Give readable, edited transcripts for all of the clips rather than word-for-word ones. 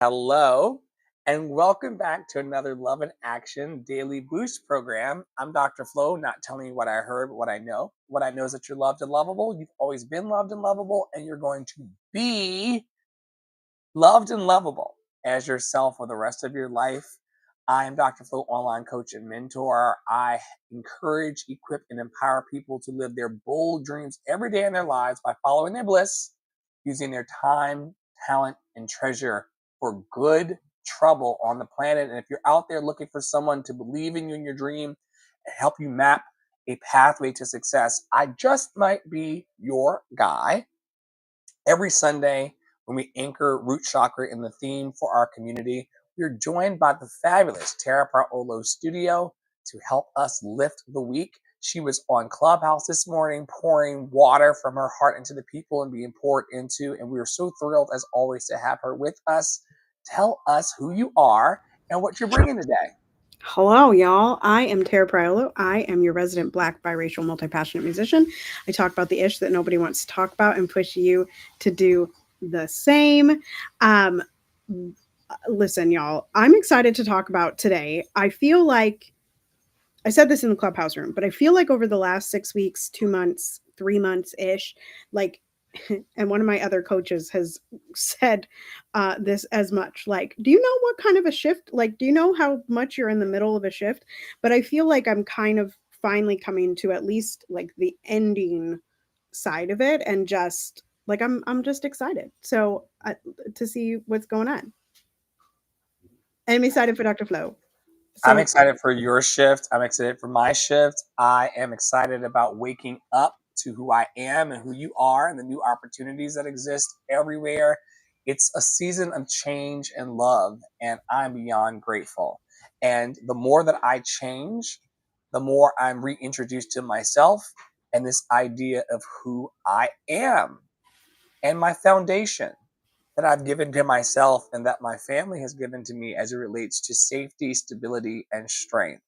Hello, and welcome back to another Love and Action Daily Boost program. I'm Dr. Flo, not telling you what I heard, but what I know. What I know is that you're loved and lovable. You've always been loved and lovable, and you're going to be loved and lovable as yourself for the rest of your life. I am Dr. Flo, online coach and mentor. I encourage, equip, and empower people to live their bold dreams every day in their lives by following their bliss, using their time, talent, and treasure for good trouble on the planet. And if you're out there looking for someone to believe in you and your dream and help you map a pathway to success, I just might be your guy. Every Sunday, when we anchor root chakra in the theme for our community, we're joined by the fabulous Tara Paolo Studio to help us lift the week. She was on Clubhouse this morning, pouring water from her heart into the people and being poured into. And we are so thrilled, as always, to have her with us. Tell us who you are and what you're bringing today. Hello, y'all. I am Tara Priolo. I am your resident Black biracial multi-passionate musician. I talk about the ish that nobody wants to talk about and push you to do the same. Um, Listen, y'all, I'm excited to talk about today. I feel like I said this in the Clubhouse room, but I feel like over the last 6 weeks, 2 months, 3 months ish, like, and one of my other coaches has said this as much. Like, do you know what kind of a shift? Like, do you know how much you're in the middle of a shift? But I feel like I'm kind of finally coming to at least like the ending side of it, and just like I'm just excited. So to see what's going on, and I'm excited for Dr. Flo. I'm So excited for your shift. I'm excited for my shift. I am excited about waking up to who I am and who you are and the new opportunities that exist everywhere. It's a season of change and love, and I'm beyond grateful. And the more that I change, the more I'm reintroduced to myself and this idea of who I am and my foundation that I've given to myself and that my family has given to me as it relates to safety, stability, and strength.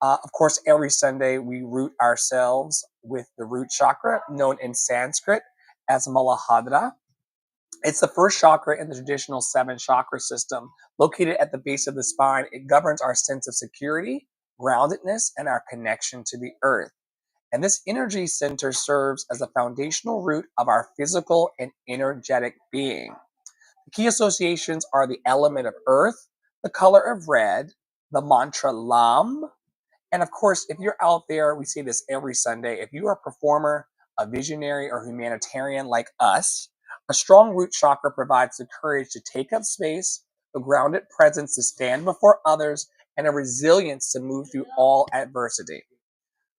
Of course, every Sunday we root ourselves with the root chakra, known in Sanskrit as Muladhara. It's the first chakra in the traditional seven chakra system, located at the base of the spine. It governs our sense of security, groundedness, and our connection to the earth. And this energy center serves as a foundational root of our physical and energetic being. The key associations are the element of earth, the color of red, the mantra Lam, and of course, if you're out there, we say this every Sunday, if you are a performer, a visionary, or humanitarian like us, a strong root chakra provides the courage to take up space, a grounded presence to stand before others, and a resilience to move through all adversity.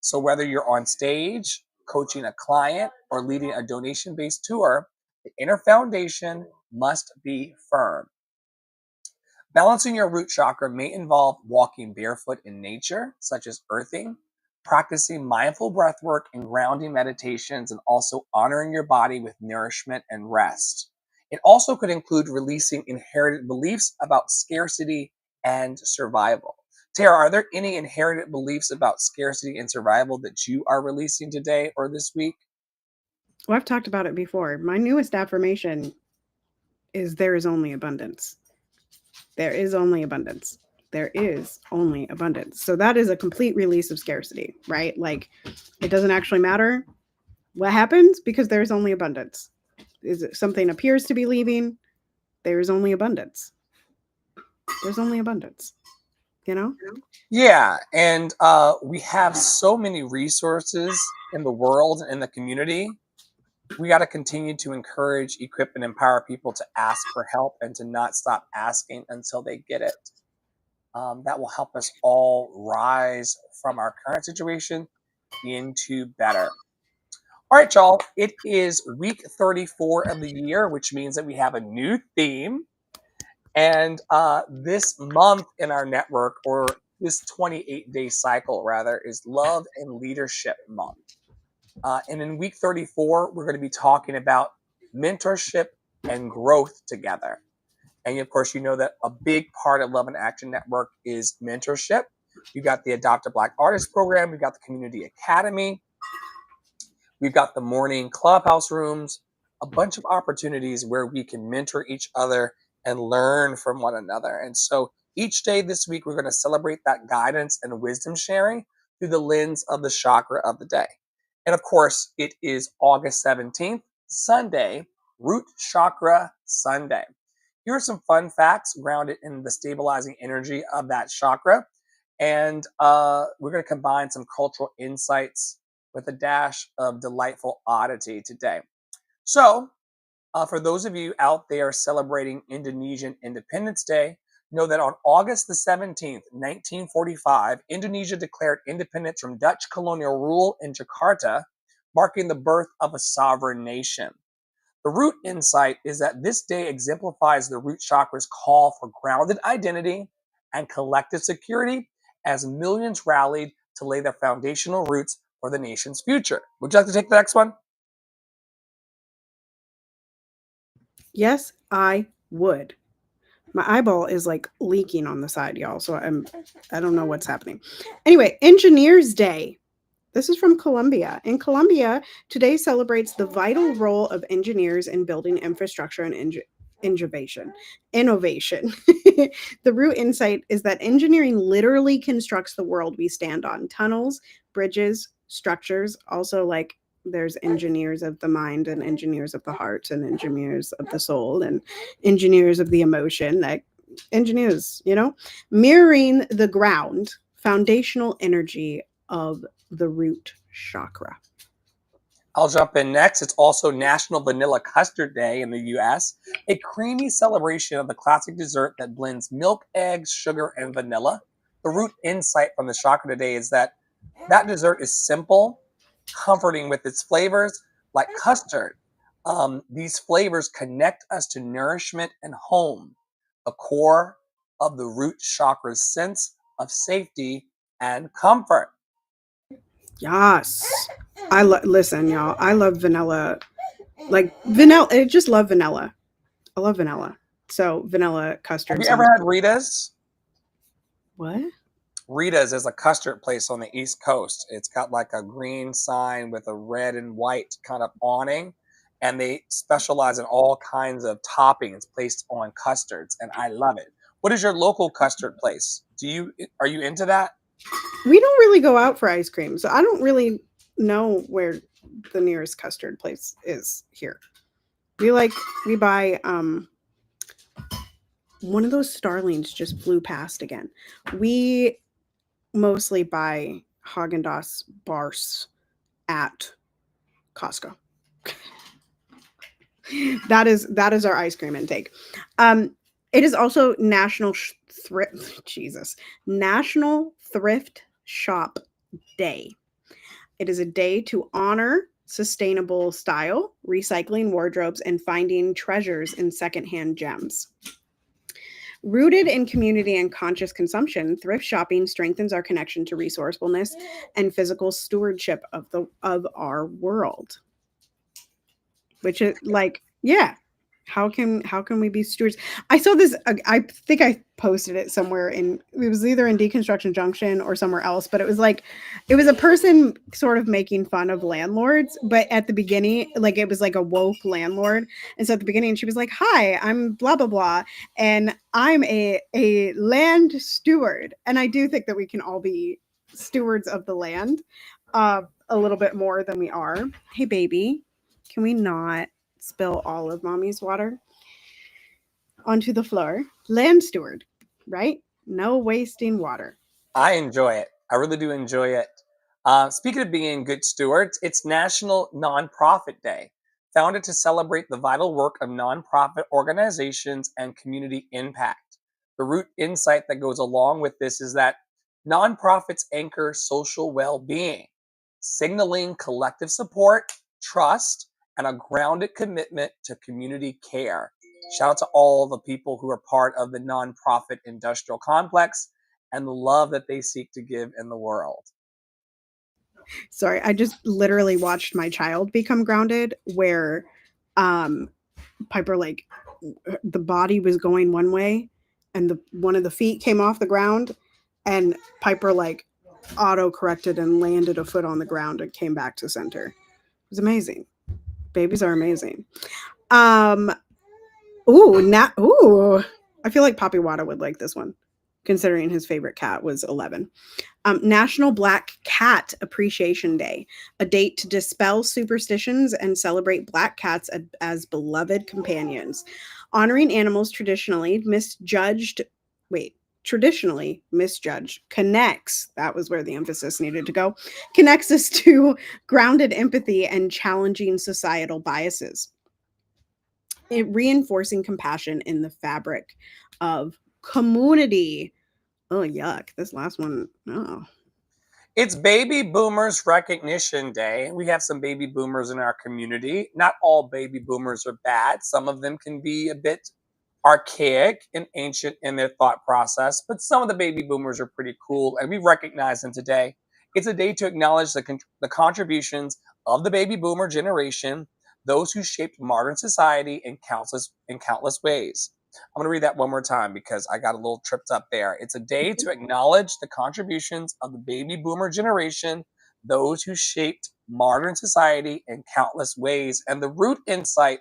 So whether you're on stage, coaching a client, or leading a donation-based tour, the inner foundation must be firm. Balancing your root chakra may involve walking barefoot in nature, such as earthing, practicing mindful breath work and grounding meditations, and also honoring your body with nourishment and rest. It also could include releasing inherited beliefs about scarcity and survival. Tara, are there any inherited beliefs about scarcity and survival that you are releasing today or this week? well, I've talked about it before. My newest affirmation is there is only abundance. There is only abundance. There is only abundance. So that is a complete release of scarcity, right? Like it doesn't actually matter what happens because there's only abundance. Is it something appears to be leaving? There is only abundance. There's only abundance, you know? Yeah, and we have so many resources in the world and in the community. We got to continue to encourage, equip, and empower people to ask for help and to not stop asking until they get it. That will help us all rise from our current situation into better. All right, y'all, it is week 34 of the year, which means that we have a new theme. And this month in our network, or this 28-day cycle, rather, is Love and Leadership Month. And in week 34, we're going to be talking about mentorship and growth together. And of course, you know that a big part of Love and Action Network is mentorship. You got the Adopt a Black Artist program, we got the Community Academy, we've got the morning clubhouse rooms, a bunch of opportunities where we can mentor each other and learn from one another. And so each day this week, we're going to celebrate that guidance and wisdom sharing through the lens of the chakra of the day. And of course, it is August 17th, Sunday, Root Chakra Sunday. Here are some fun facts grounded in the stabilizing energy of that chakra. And we're going to combine some cultural insights with a dash of delightful oddity today. So, for those of you out there celebrating Indonesian Independence Day, know that on August the 17th, 1945, Indonesia declared independence from Dutch colonial rule in Jakarta, marking the birth of a sovereign nation. The root insight is that this day exemplifies the root chakra's call for grounded identity and collective security as millions rallied to lay their foundational roots for the nation's future. Would you like to take the next one? Yes, I would. My eyeball is like leaking on the side, y'all. So I don't know what's happening. Anyway, Engineers Day. This is from Colombia. In Colombia, today celebrates the vital role of engineers in building infrastructure and innovation. The root insight is that engineering literally constructs the world we stand on. Tunnels, bridges, structures, also like there's engineers of the mind and engineers of the heart and engineers of the soul and engineers of the emotion, like engineers, mirroring the ground, foundational energy of the root chakra. I'll jump in next. It's also National Vanilla Custard Day in the US, a creamy celebration of the classic dessert that blends milk, eggs, sugar, and vanilla. The root insight from the chakra today is that dessert is simple, comforting with its flavors, like custard. These flavors connect us to nourishment and home, the core of the root chakra's sense of safety and comfort. Yes. Listen, y'all. I love vanilla. Like vanilla. I just love vanilla. I love vanilla. So vanilla custard. Have you ever had Rita's? What? Rita's is a custard place on the East Coast. It's got like a green sign with a red and white kind of awning, and they specialize in all kinds of toppings placed on custards, and I love it. What is your local custard place? Are you into that? We don't really go out for ice cream, so I don't really know where the nearest custard place is here. We buy one of those starlings just flew past again. We mostly buy Haagen-Dazs bars at Costco. that is our ice cream intake. It is also National Thrift Shop Day. It is a day to honor sustainable style, recycling wardrobes, and finding treasures in secondhand gems. Rooted in community and conscious consumption, thrift shopping strengthens our connection to resourcefulness and physical stewardship of our world. Which is like, yeah, how can we be stewards? I saw this. I think I posted it somewhere it was either in Deconstruction Junction or somewhere else, but it was a person sort of making fun of landlords, but at the beginning, like it was like a woke landlord. And so at the beginning, she was like, "Hi, I'm blah blah blah, and I'm a land steward." And I do think that we can all be stewards of the land, a little bit more than we are. Hey, baby, can we not spill all of mommy's water onto the floor? Land steward, right? No wasting water. I enjoy it. I really do enjoy it. Speaking of being good stewards, it's National Nonprofit Day, founded to celebrate the vital work of nonprofit organizations and community impact. The root insight that goes along with this is that nonprofits anchor social well-being, signaling collective support, trust, and a grounded commitment to community care. Shout out to all the people who are part of the nonprofit industrial complex and the love that they seek to give in the world. Sorry, I just literally watched my child become grounded where Piper, like, the body was going one way and one of the feet came off the ground and Piper like auto corrected and landed a foot on the ground and came back to center. It was amazing. Babies are amazing. Ooh. I feel like Poppy Wada would like this one, considering his favorite cat was 11. National Black Cat Appreciation Day, a date to dispel superstitions and celebrate black cats as beloved companions. Honoring animals traditionally misjudged connects, that was where the emphasis needed to go, connects us to grounded empathy and challenging societal biases. Reinforcing compassion in the fabric of community. Oh, yuck. This last one, oh. It's Baby Boomers Recognition Day. We have some baby boomers in our community. Not all baby boomers are bad. Some of them can be a bit archaic and ancient in their thought process, but some of the baby boomers are pretty cool, and we recognize them today. It's a day to acknowledge the contributions of the baby boomer generation, those who shaped modern society in countless ways. I'm going to read that one more time because I got a little tripped up there. It's a day to acknowledge the contributions of the baby boomer generation, those who shaped modern society in countless ways. And the root insight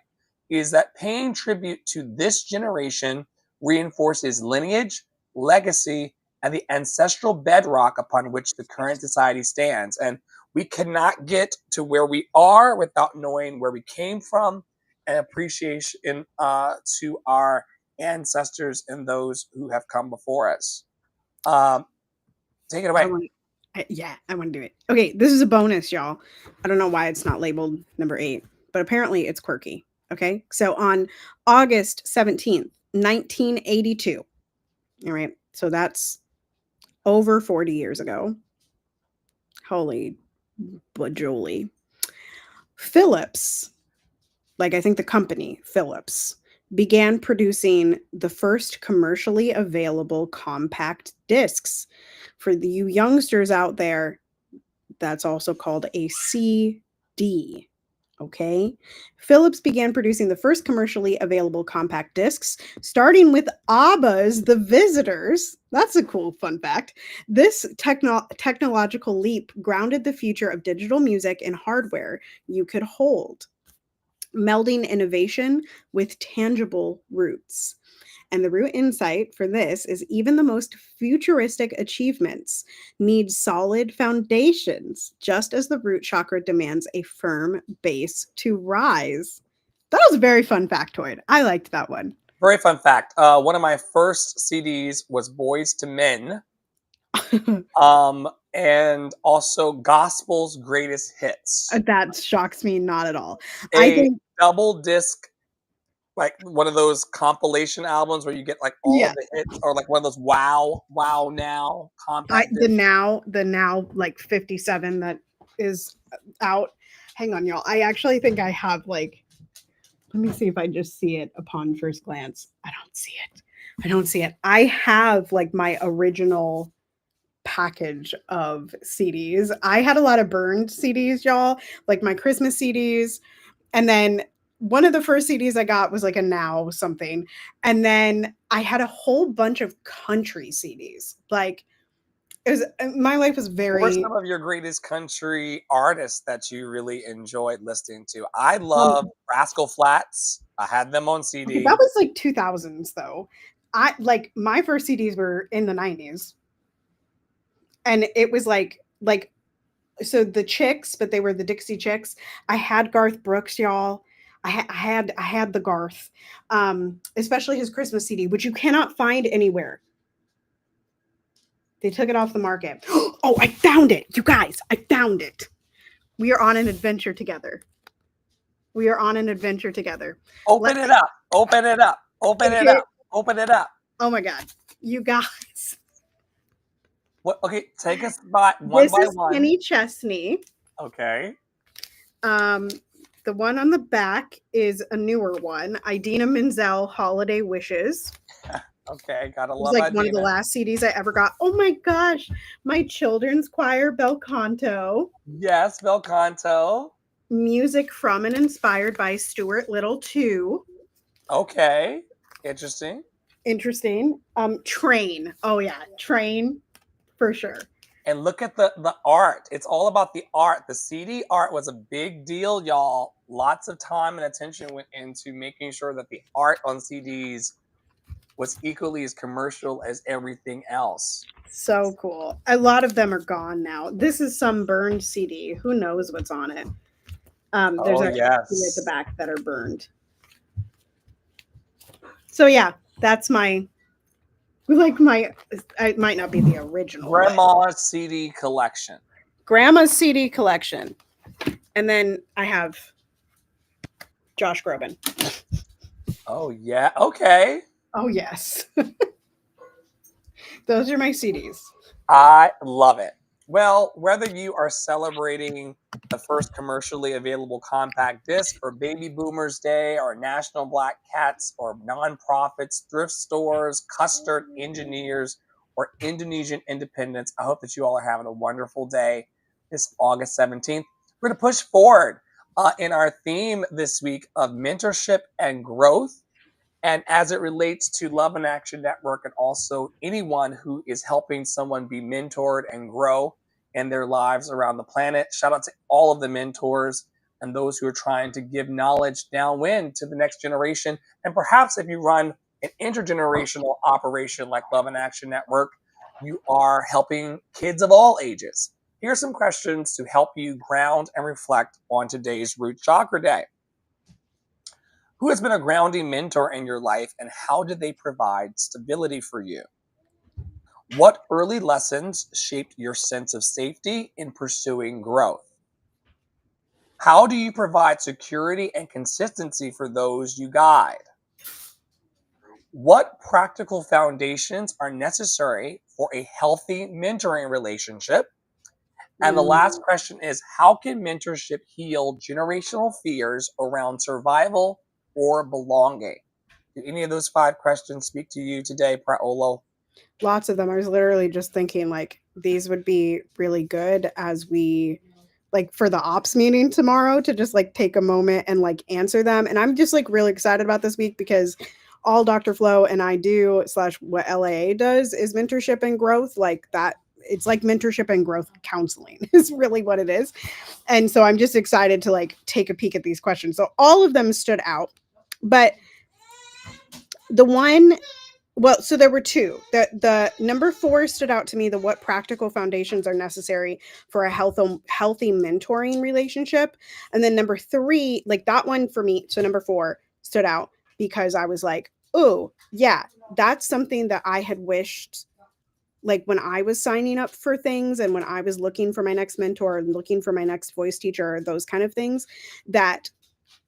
is that paying tribute to this generation reinforces lineage, legacy, and the ancestral bedrock upon which the current society stands. And we cannot get to where we are without knowing where we came from and appreciation to our ancestors and those who have come before us. Take it away. I want to do it. Okay, this is a bonus, y'all. I don't know why it's not labeled number 8, but apparently it's quirky. Okay, so on August 17th, 1982, all right, so that's over 40 years ago. Holy bajoli. Philips, like I think the company Philips, began producing the first commercially available compact discs. For you youngsters out there, that's also called a CD. Okay. Philips began producing the first commercially available compact discs, starting with ABBA's The Visitors. That's a cool fun fact. This technological leap grounded the future of digital music in hardware you could hold, melding innovation with tangible roots. And the root insight for this is even the most futuristic achievements need solid foundations, just as the root chakra demands a firm base to rise. That was a very fun factoid. I liked that one. Very fun fact. One of my first CDs was Boys to Men, and also Gospel's Greatest Hits. That shocks me not at all. I think double disc, like one of those compilation albums where you get like all of the hits, or like one of those Wow Now compact. The now like 57 that is out. Hang on, y'all. I actually think I have like. Let me see if I just see it upon first glance. I don't see it. I have like my original package of CDs. I had a lot of burned CDs, y'all, like my Christmas CDs. And then one of the first CDs I got was like a Now something. And then I had a whole bunch of country CDs. Like my life was very. What were some of your greatest country artists that you really enjoyed listening to? I love Rascal Flatts. I had them on CD. Okay, that was like 2000s though. I like my first CDs were in the 90s. And it was like so the Chicks, but they were the Dixie Chicks. I had Garth Brooks, y'all. I had the Garth, especially his Christmas CD, which you cannot find anywhere. They took it off the market. Oh, I found it, you guys! I found it. We are on an adventure together. Open it up. Open it up. Open it up. Open it up. Oh my God, you guys! What? Okay, take us by one. This is Kenny Chesney. Okay. The one on the back is a newer one. Idina Menzel, Holiday Wishes. Okay, gotta love it. It was like one of the last CDs I ever got. Oh my gosh, my children's choir, Bel Canto. Yes, Bel Canto. Music from and inspired by Stuart Little too. Okay, interesting. Train. Oh yeah, Train for sure. And look at the art. It's all about the art. The CD art was a big deal, y'all. Lots of time and attention went into making sure that the art on CDs was equally as commercial as everything else. So cool. A lot of them are gone now. This is some burned CD. Who knows what's on it? There's Oh, actually two at the yes. back that are burned. So yeah, that's my it might not be the original, but Grandma's CD collection. grandma's CD collection. And then I have Josh Groban. Oh, yeah. Okay. Oh yes. Those are my CDs. I love it. Well, whether you are celebrating the first commercially available compact disc, or Baby Boomers Day, or National Black Cats, or nonprofits, thrift stores, custard engineers, or Indonesian independence, I hope that you all are having a wonderful day this August 17th. We're going to push forward in our theme this week of mentorship and growth. And as it relates to Love in Action Network, and also anyone who is helping someone be mentored and grow in their lives around the planet, shout out to all of the mentors and those who are trying to give knowledge downwind to the next generation. And perhaps if you run an intergenerational operation like Love in Action Network, you are helping kids of all ages. Here are some questions to help you ground and reflect on today's Root Chakra Day. Who has been a grounding mentor in your life, and how did they provide stability for you? What early lessons shaped your sense of safety in pursuing growth? How do you provide security and consistency for those you guide? What practical foundations are necessary for a healthy mentoring relationship? And the last question is, how can mentorship heal generational fears around survival or belonging? Do any of those 5 questions speak to you today, Praolo? Lots of them. I was literally just thinking like these would be really good as we like for the ops meeting tomorrow to just like take a moment and like answer them. And I'm just like really excited about this week because all Dr. Flo and I do / what LAA does is mentorship and growth, like that. It's like mentorship and growth counseling is really what it is. And so I'm just excited to like take a peek at these questions. So all of them stood out, but the one, well, so there were two. The number 4 stood out to me, the what practical foundations are necessary for a healthy mentoring relationship. And then number 3, like that one for me, so number 4 stood out because I was like, oh, yeah, that's something that I had wished, like when I was signing up for things and when I was looking for my next mentor and looking for my next voice teacher, those kind of things, that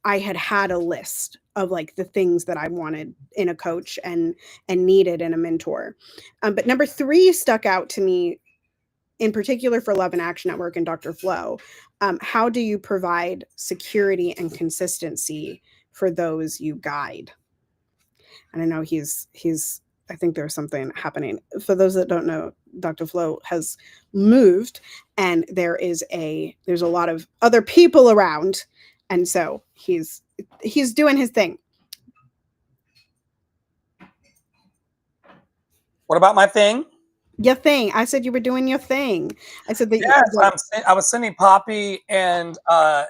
I had a list of like the things that I wanted in a coach and needed in a mentor. But number 3 stuck out to me in particular for Love in Action Network and Dr. Flo. How do you provide security and consistency for those you guide? And I know he's I think there's something happening. For those that don't know, Dr. Flo has moved and there's a lot of other people around. And so he's doing his thing. What about my thing? Your thing. I said you were doing your thing. I said that. Yes, I was sending Poppy and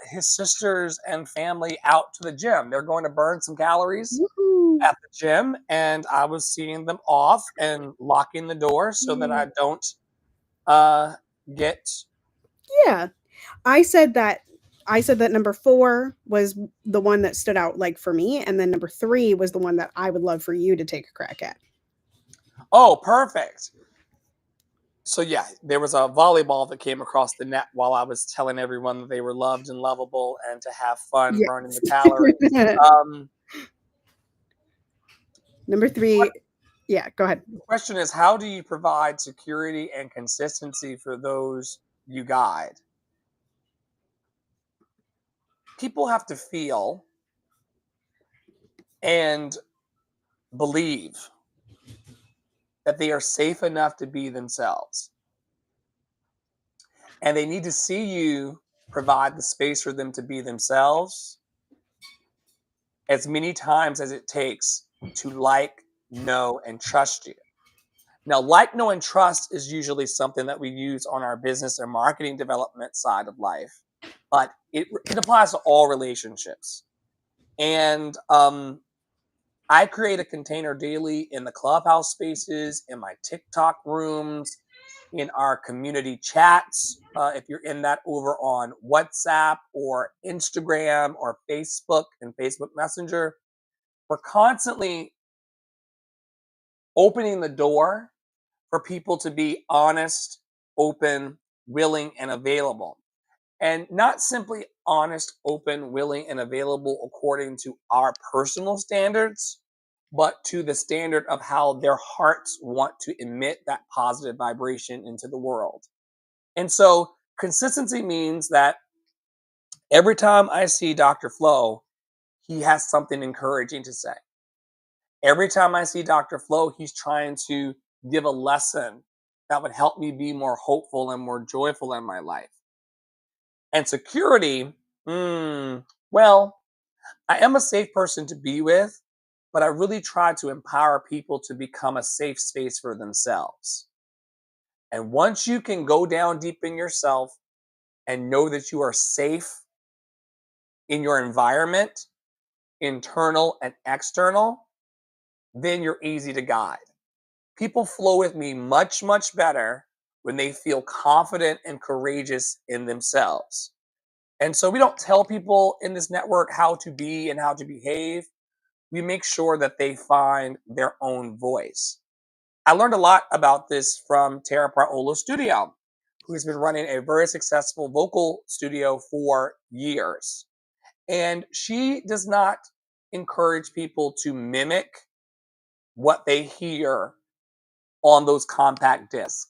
his sisters and family out to the gym. They're going to burn some calories at the gym, and I was seeing them off and locking the door so that I don't get. Yeah, I said that number 4 was the one that stood out like for me, and then number 3 was the one that I would love for you to take a crack at. Oh, perfect. So yeah, there was a volleyball that came across the net while I was telling everyone that they were loved and lovable and to have fun burning the calories. Number 3, yeah, go ahead. The question is, how do you provide security and consistency for those you guide? People have to feel and believe that they are safe enough to be themselves. And they need to see you provide the space for them to be themselves as many times as it takes to like, know, and trust you. Now, like, know, and trust is usually something that we use on our business and marketing development side of life, but it applies to all relationships. And I create a container daily in the Clubhouse spaces, in my TikTok rooms, in our community chats. If you're in that over on WhatsApp or Instagram or Facebook and Facebook Messenger, we're constantly opening the door for people to be honest, open, willing, and available. And not simply honest, open, willing, and available according to our personal standards, but to the standard of how their hearts want to emit that positive vibration into the world. And so consistency means that every time I see Dr. Flo, he has something encouraging to say. Every time I see Dr. Flo, he's trying to give a lesson that would help me be more hopeful and more joyful in my life. And security, well, I am a safe person to be with, but I really try to empower people to become a safe space for themselves. And once you can go down deep in yourself and know that you are safe in your environment, internal and external, then you're easy to guide. People flow with me much, much better when they feel confident and courageous in themselves. And so we don't tell people in this network how to be and how to behave. We make sure that they find their own voice. I learned a lot about this from Tara Praolo Studio, who's been running a very successful vocal studio for years. And she does not encourage people to mimic what they hear on those compact discs.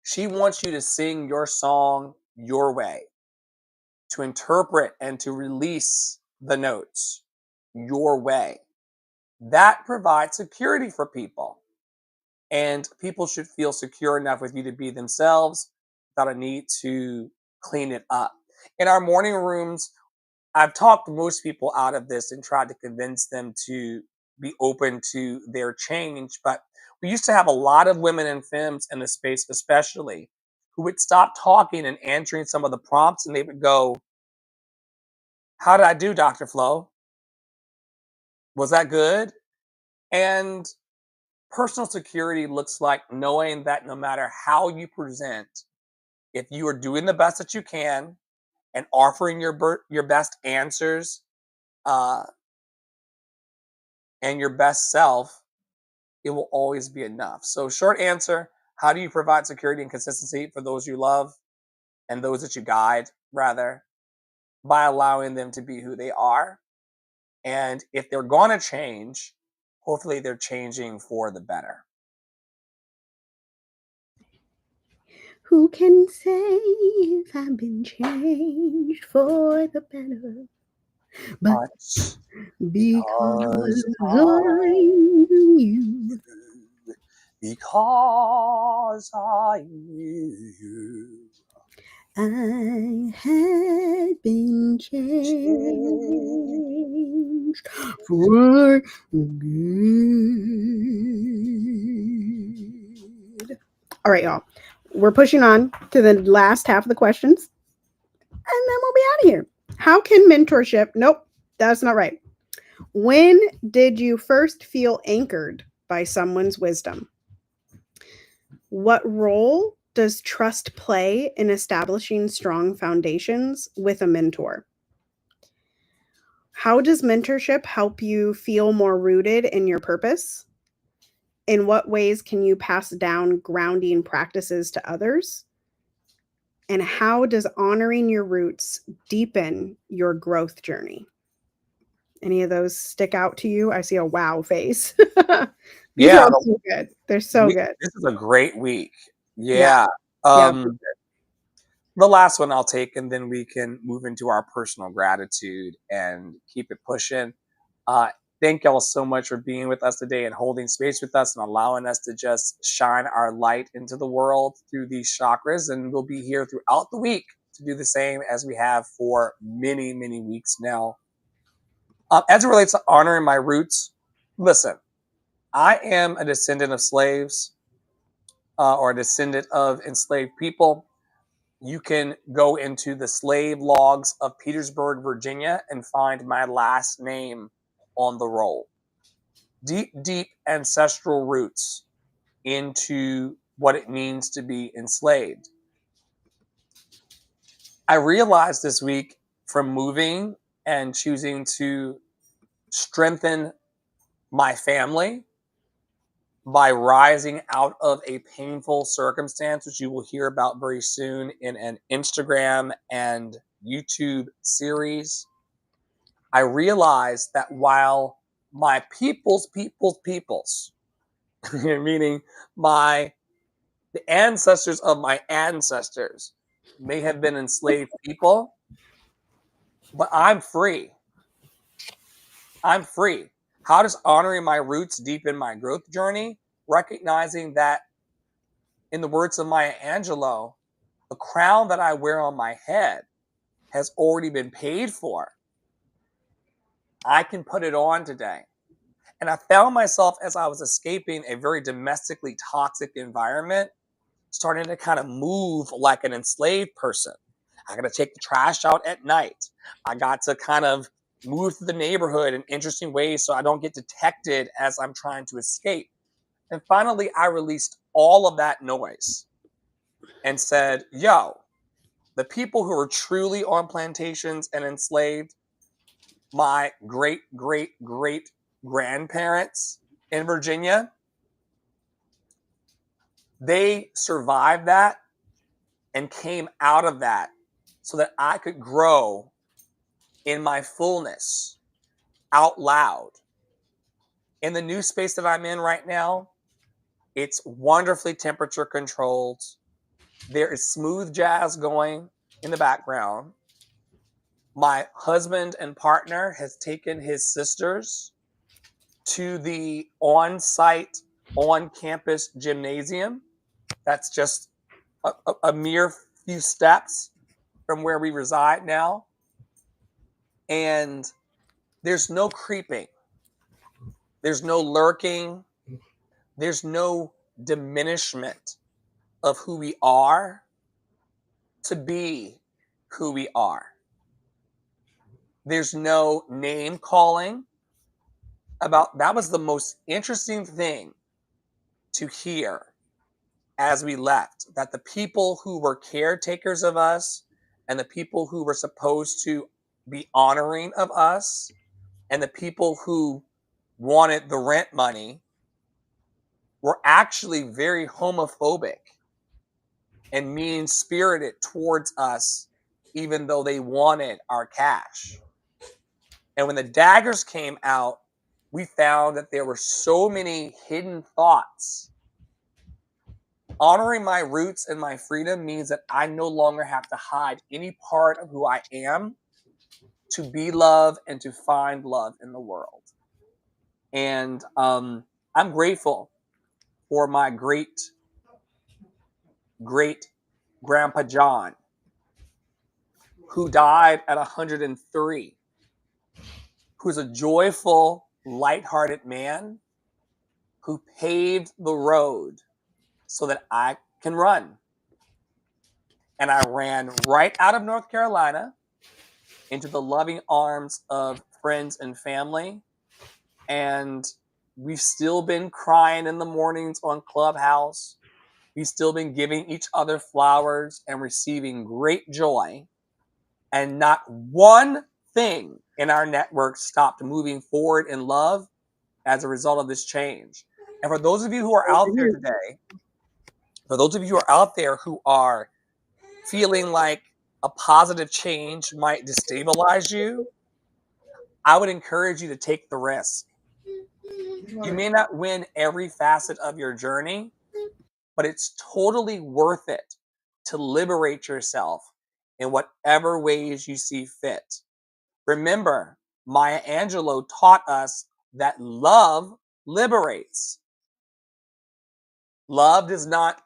She wants you to sing your song your way, to interpret and to release the notes your way. That provides security for people. And people should feel secure enough with you to be themselves without a need to clean it up. In our morning rooms, I've talked most people out of this and tried to convince them to be open to their change. But we used to have a lot of women and femmes in the space, especially, who would stop talking and answering some of the prompts, and they would go, "How did I do, Dr. Flo? Was that good?" And personal security looks like knowing that no matter how you present, if you are doing the best that you can and offering your best answers uh, and your best self, it will always be enough. So, short answer: how do you provide security and consistency for those you love and those that you guide, rather, by allowing them to be who they are. And if they're going to change, hopefully they're changing for the better. Who can say if I've been changed for the better? But because I knew you. Because I knew you. I had been changed for good. All right, y'all. We're pushing on to the last half of the questions, and then we'll be out of here. How can mentorship? Nope, that's not right. When did you first feel anchored by someone's wisdom? What role does trust play in establishing strong foundations with a mentor? How does mentorship help you feel more rooted in your purpose? In what ways can you pass down grounding practices to others? And how does honoring your roots deepen your growth journey? Any of those stick out to you? I see a wow face. These are so good. They're so good. This is a great week. Yeah. The last one I'll take, and then we can move into our personal gratitude and keep it pushing. Thank y'all so much for being with us today and holding space with us and allowing us to just shine our light into the world through these chakras. And we'll be here throughout the week to do the same as we have for many, many weeks now. As it relates to honoring my roots, listen, I am a descendant of slaves or a descendant of enslaved people. You can go into the slave logs of Petersburg, Virginia, and find my last name on the roll. Deep, deep ancestral roots into what it means to be enslaved. I realized this week from moving and choosing to strengthen my family by rising out of a painful circumstance, which you will hear about very soon in an Instagram and YouTube series. I realized that while my people's, meaning the ancestors of my ancestors may have been enslaved people, but I'm free. I'm free. How does honoring my roots deepen my growth journey? Recognizing that, in the words of Maya Angelou, the crown that I wear on my head has already been paid for. I can put it on today. And I found myself, as I was escaping a very domestically toxic environment, starting to kind of move like an enslaved person. I got to take the trash out at night. I got to kind of move through the neighborhood in interesting ways so I don't get detected as I'm trying to escape. And finally, I released all of that noise and said, yo, the people who are truly on plantations and enslaved, my great, great, great grandparents in Virginia, they survived that and came out of that so that I could grow in my fullness out loud. In the new space that I'm in right now, it's wonderfully temperature controlled. There is smooth jazz going in the background. My husband and partner has taken his sisters to the on-site, on-campus gymnasium. That's just a mere few steps from where we reside now. And there's no creeping. There's no lurking. There's no diminishment of who we are to be who we are. There's no name calling about. That was the most interesting thing to hear as we left, that the people who were caretakers of us and the people who were supposed to be honoring of us and the people who wanted the rent money were actually very homophobic and mean-spirited towards us, even though they wanted our cash. And when the daggers came out, we found that there were so many hidden thoughts. Honoring my roots and my freedom means that I no longer have to hide any part of who I am to be love and to find love in the world. And I'm grateful for my great, great grandpa John, who died at 103, who's a joyful, lighthearted man who paved the road so that I can run. And I ran right out of North Carolina into the loving arms of friends and family. And we've still been crying in the mornings on Clubhouse. We've still been giving each other flowers and receiving great joy. And not one thing in our network stopped moving forward in love as a result of this change. And for those of you who are out there today, for those of you who are out there who are feeling like a positive change might destabilize you, I would encourage you to take the risk. You may not win every facet of your journey, but it's totally worth it to liberate yourself in whatever ways you see fit. Remember, Maya Angelou taught us that love liberates. Love does not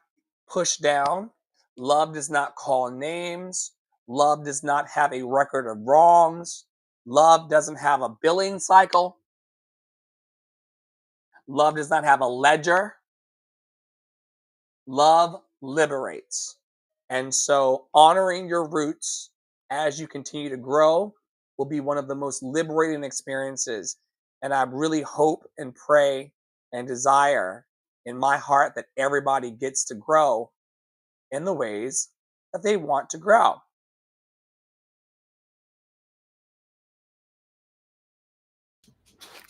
push down. Love does not call names. Love does not have a record of wrongs. Love doesn't have a billing cycle. Love does not have a ledger. Love liberates. And so honoring your roots as you continue to grow will be one of the most liberating experiences. And I really hope and pray and desire in my heart that everybody gets to grow in the ways that they want to grow.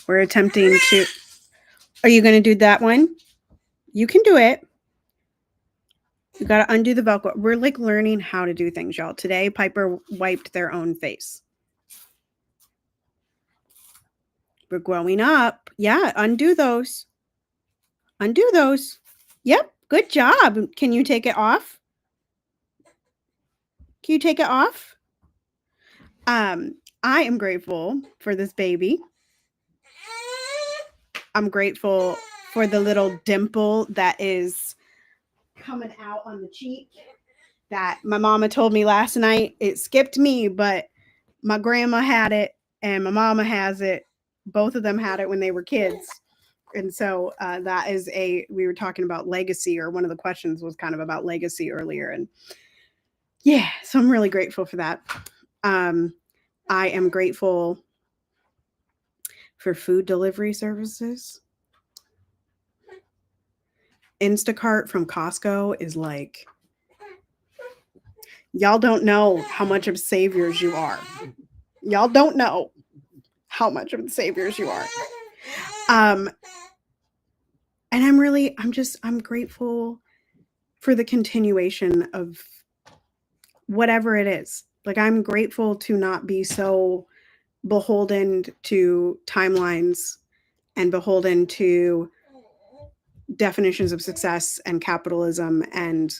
We're attempting to. Are you going to do that one? You can do it. You got to undo the Velcro. We're like learning how to do things, y'all. Today, Piper wiped their own face. We're growing up. Yeah, undo those. Undo those. Yep, good job. Can you take it off? Can you take it off? I am grateful for this baby. I'm grateful for the little dimple that is coming out on the cheek that my mama told me last night. It skipped me, but my grandma had it and my mama has it. Both of them had it when they were kids. And so that is we were talking about legacy, or one of the questions was kind of about legacy earlier. And yeah, so I'm really grateful for that. I am grateful for food delivery services. Instacart from Costco is like, y'all don't know how much of saviors you are. Y'all don't know how much of the saviors you are. And I'm grateful for the continuation of whatever it is. Like, I'm grateful to not be so beholden to timelines and beholden to definitions of success and capitalism and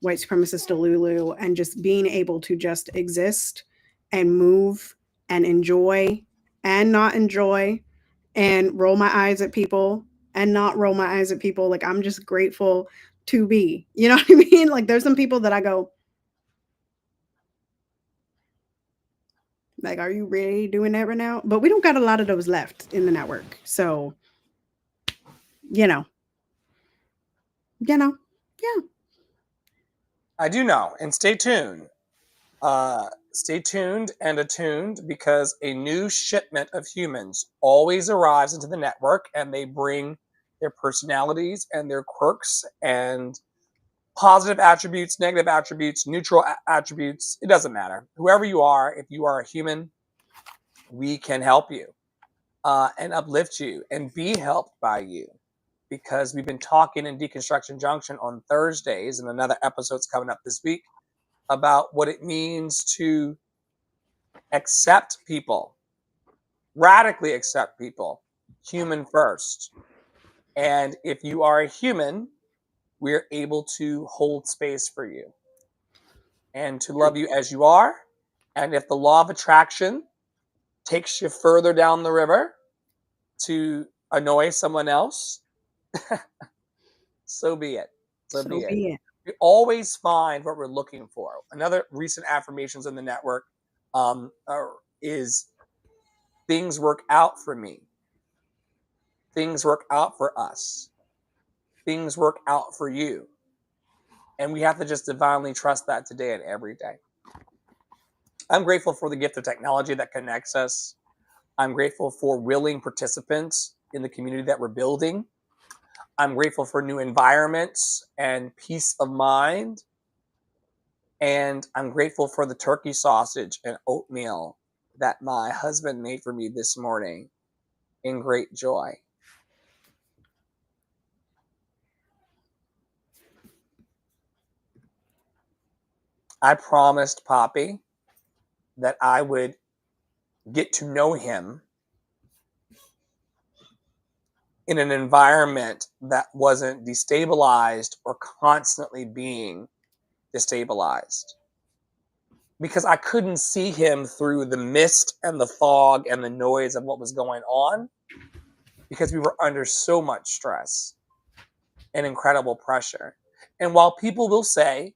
white supremacist Delulu, and just being able to just exist and move and enjoy and not enjoy and roll my eyes at people and not roll my eyes at people. Like, I'm just grateful to be, you know what I mean? Like, there's some people that I go, like, are you really doing that right now? But we don't got a lot of those left in the network. So, you know, yeah. I do know, and stay tuned. Stay tuned and attuned, because a new shipment of humans always arrives into the network, and they bring their personalities and their quirks and positive attributes, negative attributes, neutral attributes. It doesn't matter. Whoever you are, if you are a human, we can help you and uplift you and be helped by you. Because we've been talking in Deconstruction Junction on Thursdays, and another episode's coming up this week, about what it means to accept people, radically accept people, human first. And if you are a human, we're able to hold space for you and to love you as you are. And if the law of attraction takes you further down the river to annoy someone else, so be it. So be it. We always find what we're looking for. Another recent affirmations in the network is things work out for me. Things work out for us. Things work out for you. And we have to just divinely trust that today and every day. I'm grateful for the gift of technology that connects us. I'm grateful for willing participants in the community that we're building. I'm grateful for new environments and peace of mind. And I'm grateful for the turkey sausage and oatmeal that my husband made for me this morning in great joy. I promised Poppy that I would get to know him in an environment that wasn't destabilized or constantly being destabilized. Because I couldn't see him through the mist and the fog and the noise of what was going on, because we were under so much stress and incredible pressure. And while people will say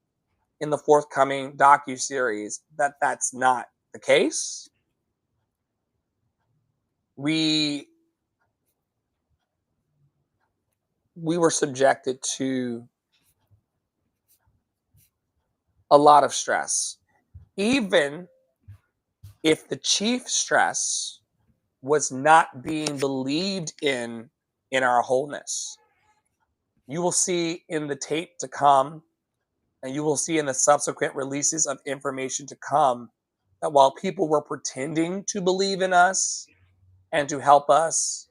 in the forthcoming docuseries that that's not the case, we we were subjected to a lot of stress. Even if the chief stress was not being believed in our wholeness. You will see in the tape to come, and you will see in the subsequent releases of information to come, that while people were pretending to believe in us and to help us,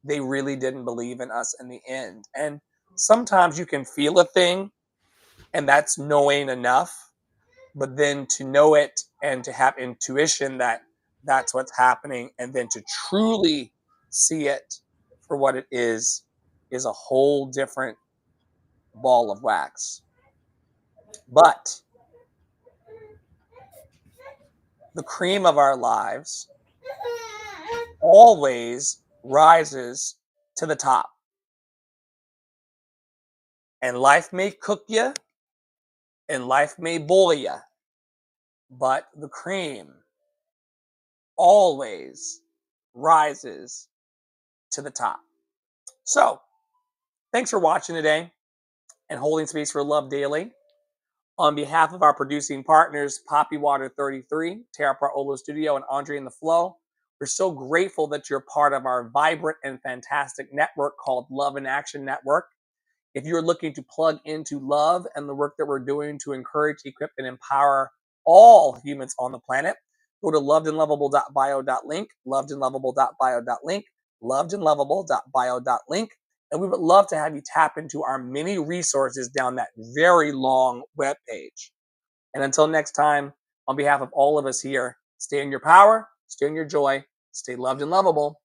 they really didn't believe in us in the end. And sometimes you can feel a thing, and that's knowing enough, but then to know it and to have intuition that that's what's happening, and then to truly see it for what it is a whole different ball of wax. But the cream of our lives always rises to the top. And life may cook you, and life may boil you, but the cream always rises to the top. So, thanks for watching today and holding space for love daily. On behalf of our producing partners, Poppy Water 33, Tara Praolo Studio, and Andre in the Flow, we're so grateful that you're part of our vibrant and fantastic network called Love in Action Network. If you're looking to plug into love and the work that we're doing to encourage, equip, and empower all humans on the planet, go to lovedandlovable.bio.link, lovedandlovable.bio.link, lovedandlovable.bio.link, and we would love to have you tap into our many resources down that very long webpage. And until next time, on behalf of all of us here, stay in your power, stay in your joy, stay loved and lovable.